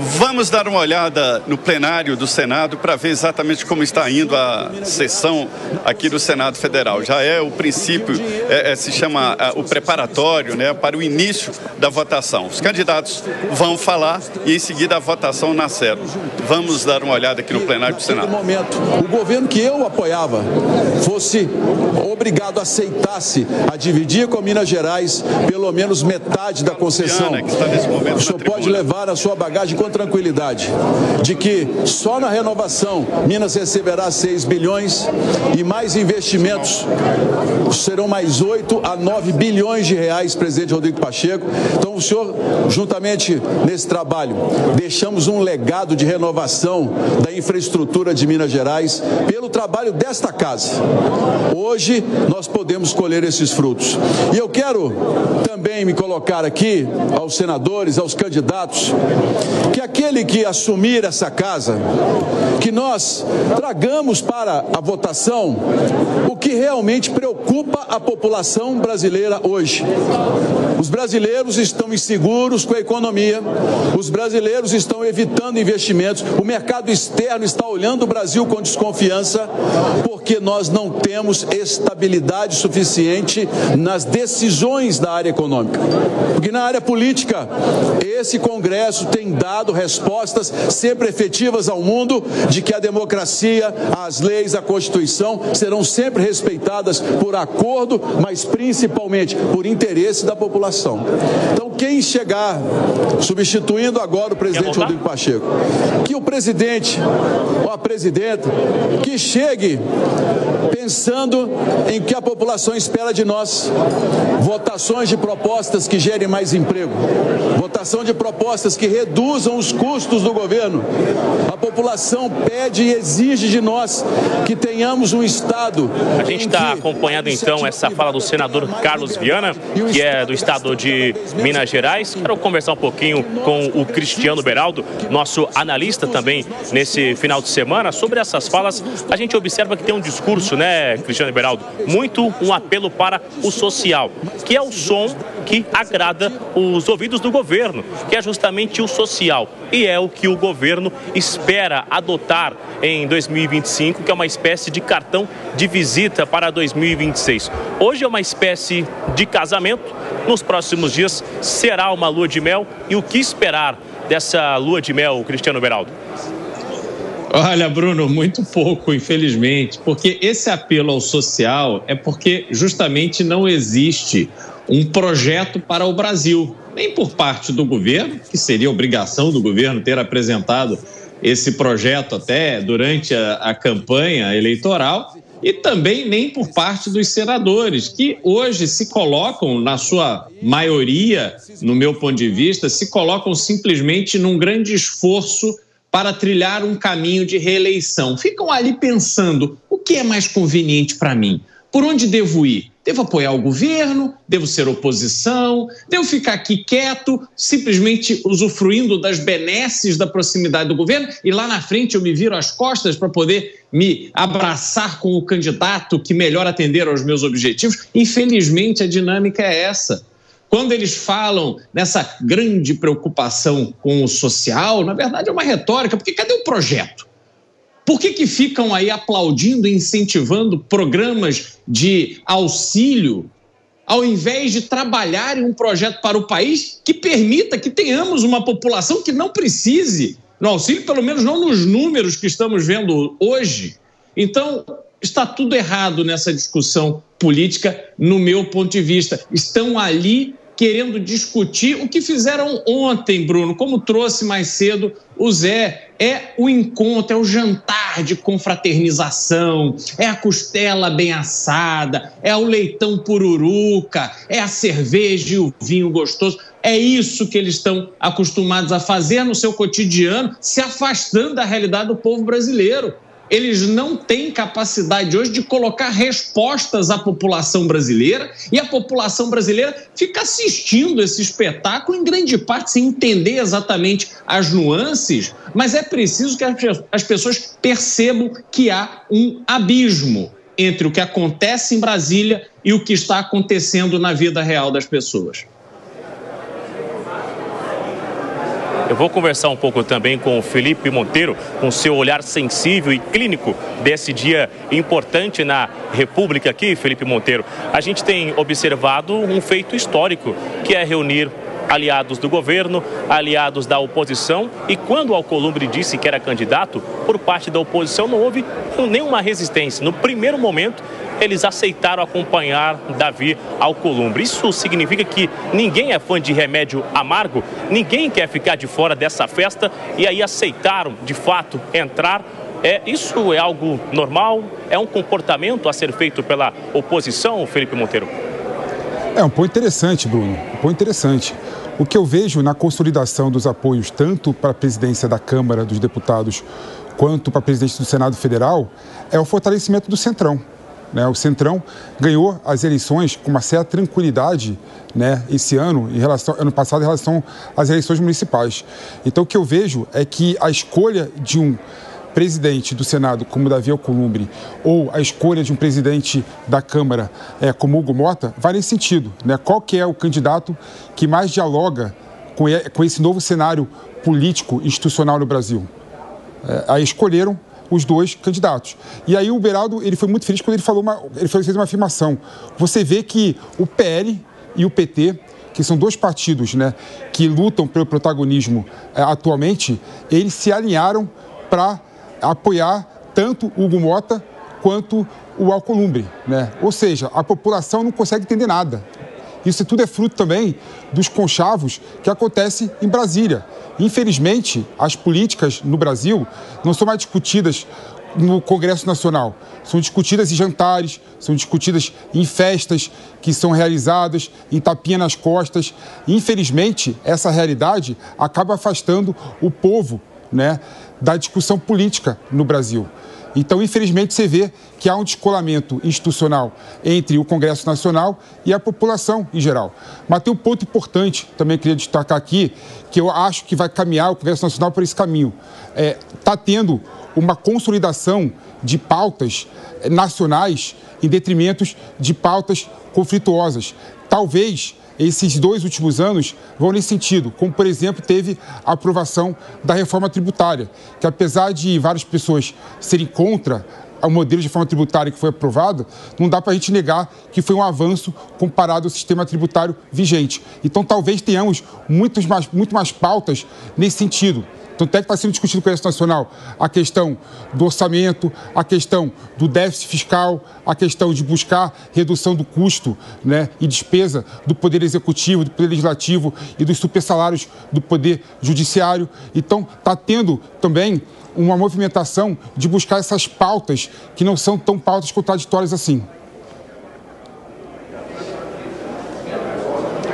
Vamos dar uma olhada no plenário do Senado para ver exatamente como está indo a sessão aqui do Senado Federal. Já é o princípio, se chama o preparatório, né, para o início da votação. Os candidatos vão falar e em seguida a votação na sede. Vamos dar uma olhada aqui no plenário do Senado. No momento, o governo que eu apoiava fosse obrigado, aceitasse a dividir com Minas Gerais pelo menos metade da concessão. O senhor pode levar a sua bagagem com tranquilidade de que só na renovação Minas receberá 6 bilhões e mais investimentos serão mais 8 a 9 bilhões de reais, presidente Rodrigo Pacheco. Então o senhor, juntamente nesse trabalho, deixamos um legado de renovação da infraestrutura de Minas Gerais pelo trabalho desta casa. Hoje nós podemos colher esses frutos. E eu quero também me colocar aqui aos senadores, aos candidatos, que aquele que assumir essa casa, que nós tragamos para a votação o que realmente preocupa a população brasileira hoje. Os brasileiros estão inseguros com a economia, os brasileiros estão evitando investimentos, o mercado externo está olhando o Brasil com desconfiança, porque nós não temos estabilidade suficiente nas decisões da área econômica. Porque na área política, esse Congresso tem dado respostas sempre efetivas ao mundo de que a democracia, as leis, a Constituição serão sempre respeitadas por acordo, mas principalmente por interesse da população. Então, quem chegar, substituindo agora o presidente Rodrigo Pacheco, que o presidente ou a presidenta, que chegue pensando em que a população espera de nós. Votações de propostas que gerem mais emprego, votação de propostas que reduzam os custos do governo. A população pede e exige de nós que tenhamos um Estado. A gente está acompanhando então essa fala do senador Carlos Viana, que é do estado de Minas Gerais. Quero conversar um pouquinho com o Cristiano Beraldo, nosso analista também nesse final de semana, sobre essas falas. A gente observa que tem um discurso, né, Cristiano Beraldo, muito um apelo para o social, que é o som que agrada os ouvidos do governo, que é justamente o social. E é o que o governo espera adotar em 2025, que é uma espécie de cartão de visita para 2026. Hoje é uma espécie de casamento, nos próximos dias será uma lua de mel. E o que esperar dessa lua de mel, Cristiano Beraldo? Olha, Bruno, muito pouco, infelizmente, porque esse apelo ao social é porque justamente não existe um projeto para o Brasil, nem por parte do governo, que seria obrigação do governo ter apresentado esse projeto até durante a campanha eleitoral, e também nem por parte dos senadores, que hoje se colocam, na sua maioria, no meu ponto de vista, se colocam simplesmente num grande esforço para trilhar um caminho de reeleição. Ficam ali pensando, o que é mais conveniente para mim? Por onde devo ir? Devo apoiar o governo? Devo ser oposição? Devo ficar aqui quieto, simplesmente usufruindo das benesses da proximidade do governo? E lá na frente eu me viro as costas para poder me abraçar com o candidato que melhor atender aos meus objetivos? Infelizmente, a dinâmica é essa. Quando eles falam nessa grande preocupação com o social, na verdade é uma retórica, porque cadê o projeto? Por que ficam aí aplaudindo e incentivando programas de auxílio, ao invés de trabalhar em um projeto para o país que permita que tenhamos uma população que não precise no auxílio, pelo menos não nos números que estamos vendo hoje? Então, está tudo errado nessa discussão política, no meu ponto de vista. Estão ali querendo discutir o que fizeram ontem, Bruno, como trouxe mais cedo o Zé. É o encontro, é o jantar de confraternização, é a costela bem assada, é o leitão pururuca, é a cerveja e o vinho gostoso. É isso que eles estão acostumados a fazer no seu cotidiano, se afastando da realidade do povo brasileiro. Eles não têm capacidade hoje de colocar respostas à população brasileira, e a população brasileira fica assistindo esse espetáculo, em grande parte sem entender exatamente as nuances, mas é preciso que as pessoas percebam que há um abismo entre o que acontece em Brasília e o que está acontecendo na vida real das pessoas. Eu vou conversar um pouco também com o Felipe Monteiro, com seu olhar sensível e clínico desse dia importante na República aqui, Felipe Monteiro. A gente tem observado um feito histórico, que é reunir aliados do governo, aliados da oposição, e quando o Alcolumbre disse que era candidato, por parte da oposição não houve nenhuma resistência. No primeiro momento, eles aceitaram acompanhar Davi Alcolumbre. Isso significa que ninguém é fã de remédio amargo, ninguém quer ficar de fora dessa festa, e aí aceitaram, de fato, entrar. Isso é algo normal? É um comportamento a ser feito pela oposição, Felipe Monteiro? É um ponto interessante, Bruno, um ponto interessante. O que eu vejo na consolidação dos apoios, tanto para a presidência da Câmara dos Deputados, quanto para a presidência do Senado Federal, é o fortalecimento do Centrão. O Centrão ganhou as eleições com uma certa tranquilidade, esse ano, ano passado, em relação às eleições municipais. Então, o que eu vejo é que a escolha de um presidente do Senado como Davi Alcolumbre ou a escolha de um presidente da Câmara como Hugo Mota vai nesse sentido. Qual que é o candidato que mais dialoga com esse novo cenário político institucional no Brasil? Aí escolheram os dois candidatos. E aí o Beraldo, ele foi muito feliz quando ele fez uma afirmação. Você vê que o PL e o PT, que são dois partidos que lutam pelo protagonismo atualmente, eles se alinharam para apoiar tanto o Hugo Mota quanto o Alcolumbre. Ou seja, a população não consegue entender nada. Isso tudo é fruto também dos conchavos que acontecem em Brasília. Infelizmente, as políticas no Brasil não são mais discutidas no Congresso Nacional. São discutidas em jantares, são discutidas em festas que são realizadas, em tapinha nas costas. Infelizmente, essa realidade acaba afastando o povo da discussão política no Brasil. Então, infelizmente, você vê que há um descolamento institucional entre o Congresso Nacional e a população em geral. Mas tem um ponto importante, também queria destacar aqui, que eu acho que vai caminhar o Congresso Nacional por esse caminho. Está tendo uma consolidação de pautas nacionais em detrimento de pautas conflituosas. Talvez esses 2 últimos anos vão nesse sentido, como, por exemplo, teve a aprovação da reforma tributária, que apesar de várias pessoas serem contra o modelo de reforma tributária que foi aprovado, não dá para a gente negar que foi um avanço comparado ao sistema tributário vigente. Então, talvez tenhamos muito mais pautas nesse sentido. Tanto é que está sendo discutido no Congresso Nacional a questão do orçamento, a questão do déficit fiscal, a questão de buscar redução do custo e despesa do Poder Executivo, do Poder Legislativo e dos supersalários do Poder Judiciário. Então, está tendo também uma movimentação de buscar essas pautas que não são tão pautas contraditórias assim.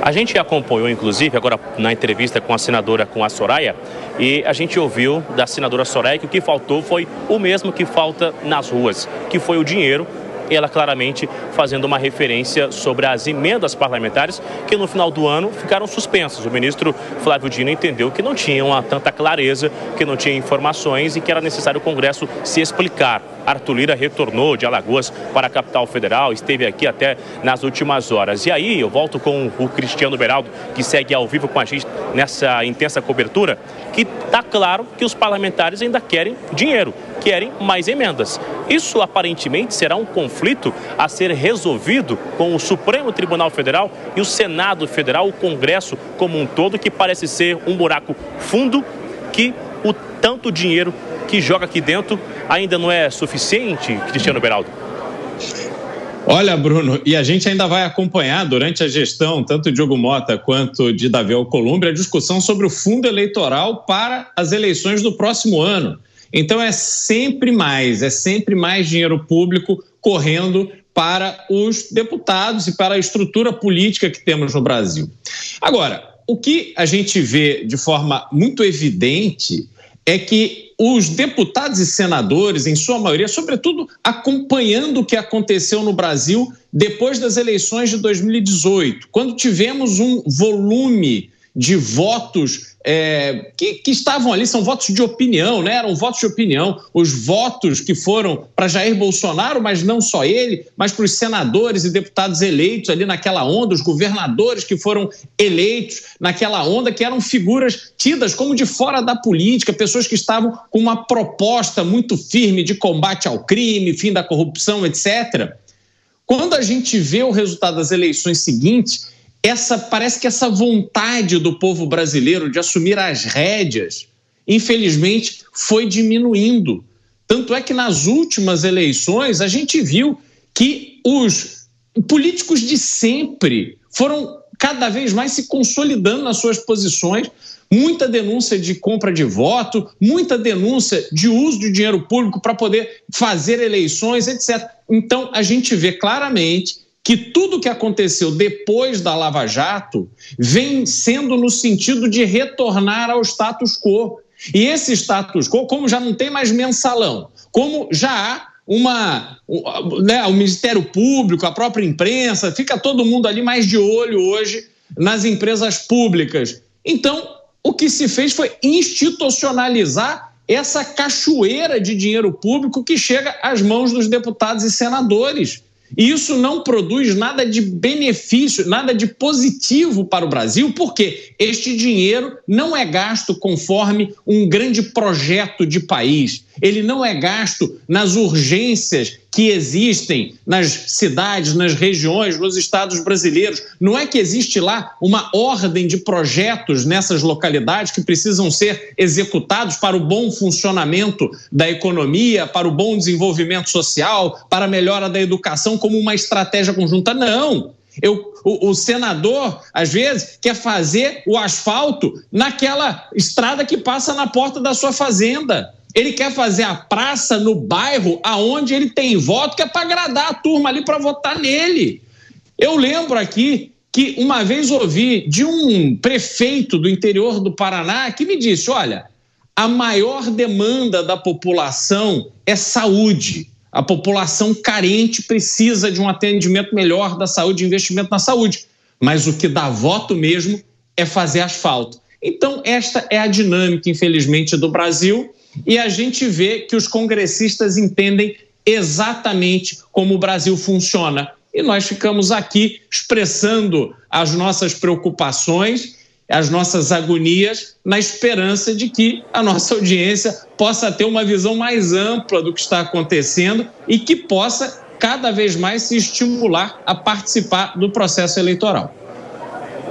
A gente acompanhou, inclusive, agora na entrevista com a senadora, com a Soraya, e a gente ouviu da senadora Soraya que o que faltou foi o mesmo que falta nas ruas, que foi o dinheiro. Ela claramente fazendo uma referência sobre as emendas parlamentares que no final do ano ficaram suspensas. O ministro Flávio Dino entendeu que não tinham tanta clareza, que não tinha informações e que era necessário o Congresso se explicar. Arthur Lira retornou de Alagoas para a capital federal, esteve aqui até nas últimas horas. E aí eu volto com o Cristiano Beraldo, que segue ao vivo com a gente nessa intensa cobertura, que está claro que os parlamentares ainda querem dinheiro, querem mais emendas. Isso aparentemente será um conflito a ser resolvido com o Supremo Tribunal Federal e o Senado Federal, o Congresso como um todo, que parece ser um buraco fundo, que o tanto dinheiro que joga aqui dentro ainda não é suficiente, Cristiano Beraldo? Olha, Bruno, e a gente ainda vai acompanhar durante a gestão, tanto de Hugo Mota quanto de Davi Alcolumbre, a discussão sobre o fundo eleitoral para as eleições do próximo ano. Então é sempre mais dinheiro público correndo para os deputados e para a estrutura política que temos no Brasil. Agora, o que a gente vê de forma muito evidente é que os deputados e senadores, em sua maioria, sobretudo acompanhando o que aconteceu no Brasil depois das eleições de 2018, quando tivemos um volume de votos que estavam ali, são votos de opinião, né? Eram votos de opinião. Os votos que foram para Jair Bolsonaro, mas não só ele, mas para os senadores e deputados eleitos ali naquela onda, os governadores que foram eleitos naquela onda, que eram figuras tidas como de fora da política, pessoas que estavam com uma proposta muito firme de combate ao crime, fim da corrupção, etc. Quando a gente vê o resultado das eleições seguintes, parece que essa vontade do povo brasileiro de assumir as rédeas, infelizmente, foi diminuindo. Tanto é que nas últimas eleições a gente viu que os políticos de sempre foram cada vez mais se consolidando nas suas posições, muita denúncia de compra de voto, muita denúncia de uso de dinheiro público para poder fazer eleições, etc. Então a gente vê claramente que tudo que aconteceu depois da Lava Jato vem sendo no sentido de retornar ao status quo. E esse status quo, como já não tem mais mensalão, como já há o Ministério Público, a própria imprensa, fica todo mundo ali mais de olho hoje nas empresas públicas. Então, o que se fez foi institucionalizar essa cachoeira de dinheiro público que chega às mãos dos deputados e senadores. E isso não produz nada de benefício, nada de positivo para o Brasil, porque este dinheiro não é gasto conforme um grande projeto de país. Ele não é gasto nas urgências que existem nas cidades, nas regiões, nos estados brasileiros. Não é que existe lá uma ordem de projetos nessas localidades que precisam ser executados para o bom funcionamento da economia, para o bom desenvolvimento social, para a melhora da educação como uma estratégia conjunta. Não! O senador, às vezes, quer fazer o asfalto naquela estrada que passa na porta da sua fazenda. Ele quer fazer a praça no bairro aonde ele tem voto, que é para agradar a turma ali para votar nele. Eu lembro aqui que uma vez ouvi de um prefeito do interior do Paraná que me disse, olha, a maior demanda da população é saúde. A população carente precisa de um atendimento melhor da saúde, investimento na saúde. Mas o que dá voto mesmo é fazer asfalto. Então, esta é a dinâmica, infelizmente, do Brasil. E a gente vê que os congressistas entendem exatamente como o Brasil funciona. E nós ficamos aqui expressando as nossas preocupações, as nossas agonias, na esperança de que a nossa audiência possa ter uma visão mais ampla do que está acontecendo e que possa cada vez mais se estimular a participar do processo eleitoral.